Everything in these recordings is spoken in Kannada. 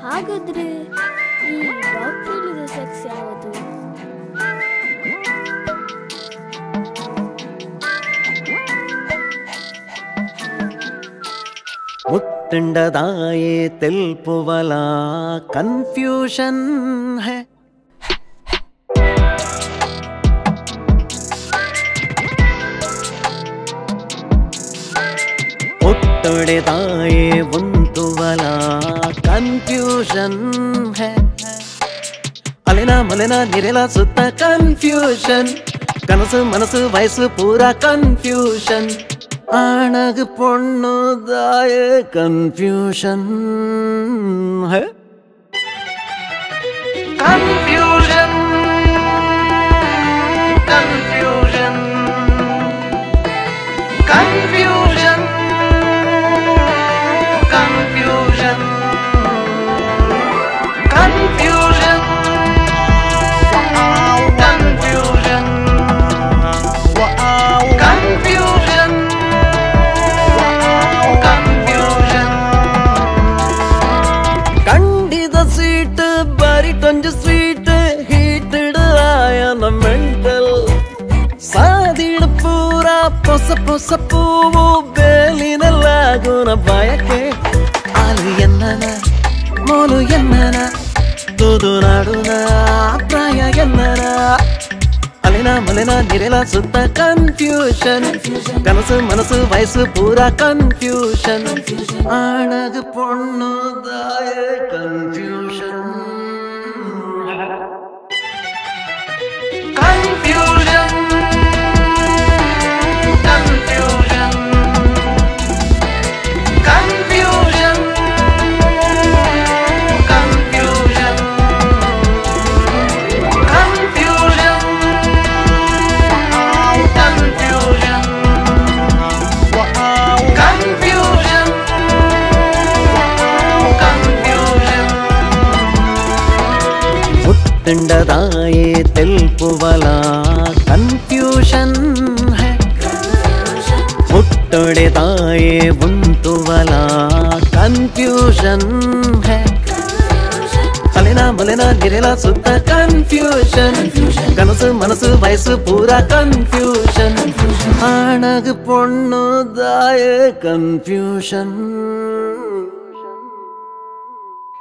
ಹಾಗಾದ್ರೆ ಈ ಡಾಕ್ಟರ್ ಹೇಳಿದ ಸೆಕ್ಸ್ ಯಾವುದು? ಮುತ್ತುಂಡದಾಯೇ ತೆಲ್ಪುವಲ ಕನ್ಫ್ಯೂಷನ್ ಹೈ ಒಟ್ಟೊಡೆದಾಯೇ ಒಂತುವಲ ಕನ್ಫ್ಯೂಷನ್ ಹೈ ಅಲೆನ ಮಲೆನ ನಿರೆಲ ಸುತ್ತ ಕನ್ಫ್ಯೂಷನ್ ಕನಸು ಮನಸ್ಸು ವಯಸ್ಸು ಪೂರಾ ಕನ್ಫ್ಯೂಷನ್ ಆಣಗ ಪೊಣ್ಣುದಾಯ ಕನ್ಫ್ಯೂಷನ್ ಹೈ confusion confusion confusion confusion confusion confusion confusion ಕಂಡಿದ ಸ್ವೀಟ್ ಬರಿಟೊಂಜು ಸ್ವೀಟ್ ಹೀಟಡ್ ಆಯನ ಮೆಂಟಲ್ ಸಾದಿಡ ಪೂರ ಪೊಸ ಪೊಸ ಪೂವು ಬೇಲಿನಲ್ಲಾಗುನ ಬಯಕೆ ಆಲು ಎನ್ನನ ಮೋಲು ಎನ್ನನ ತೂದು ನಾಡುನ ಪ್ರಾಯ ಎನ್ನನ ಅಲೆನ ಮಲೆನ ನಿರೆಲ ಸುತ್ತ ಕನ್ಫ್ಯೂಷನ್ ಕನಸು ಮನಸ್ಸು ವಯಸ್ಸು ಪೂರಾ ಕನ್ಫ್ಯೂಷನ್ ಆಣಗ ಪೊಣ್ಣುದಾಯ confusion confusion confusion confusion confusion confusion ಮುತ್ತುಂಡದಾಯೇ ತೆಲ್ಪುವಲ ಕನ್ಫ್ಯೂಷನ್ ಹೈ ಮುಟ್ಟೊಡೆದಾಯೇ ಒಂತುವಲ ಕನ್ಫ್ಯೂಷನ್ ಹೈ ಅಲೆನ ಮಲೆನ ನಿರೆಲ ಸುತ್ತ ಕನ್ಫ್ಯೂಷನ್ ಕನಸು ಮನಸ್ಸು ವಯಸ್ಸು ಪೂರಾ ಕನ್ಫ್ಯೂಷನ್ ಆಣಗ ಪೊಣ್ಣುದಾಯ confusion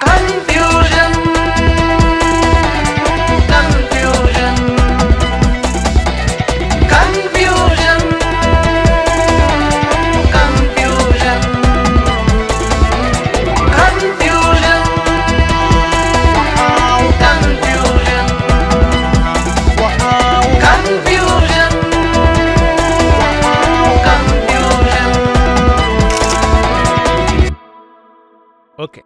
confusion confusion confusion confusion confusion confusion confusion confusion okay